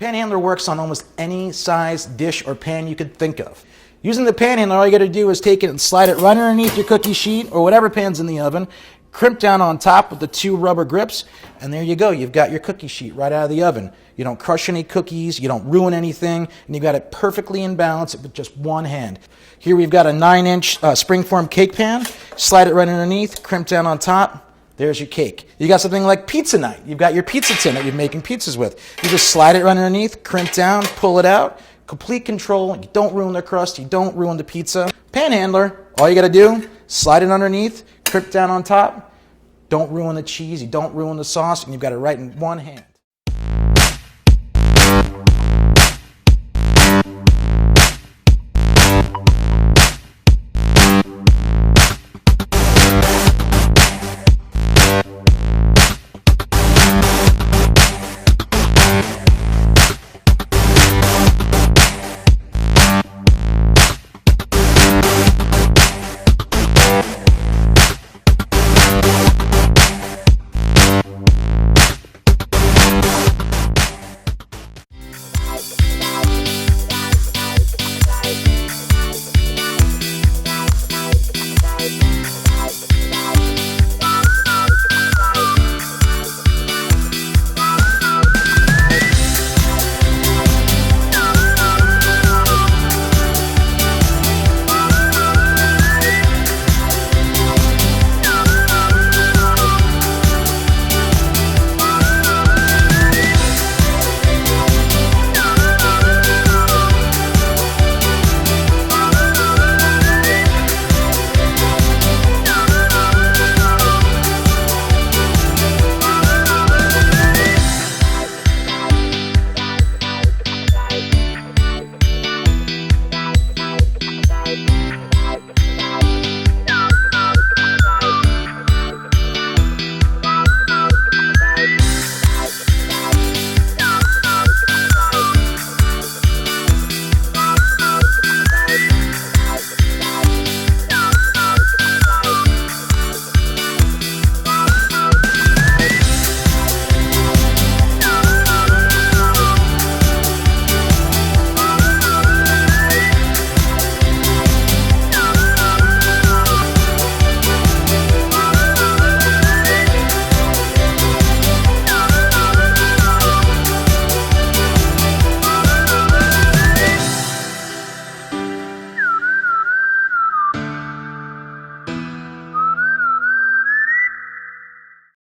Panhandler works on almost any size dish or pan you could think of. Using the panhandler, all you got to do is take it and slide it right underneath your cookie sheet or whatever pan's in the oven, crimp down on top with the 2 rubber grips, and there you go. You've got your cookie sheet right out of the oven. You don't crush any cookies, you don't ruin anything, and you've got it perfectly in balance with just one hand. Here we've got a 9-inch springform cake pan. Slide it right underneath, crimp down on top. There's your cake. You got something like pizza night. You've got your pizza tin that you're making pizzas with. You just slide it right underneath, crimp down, pull it out. Complete control. You don't ruin the crust. You don't ruin the pizza. Panhandler, all you got to do, slide it underneath, crimp down on top. Don't ruin the cheese. You don't ruin the sauce. And you've got it right in one hand.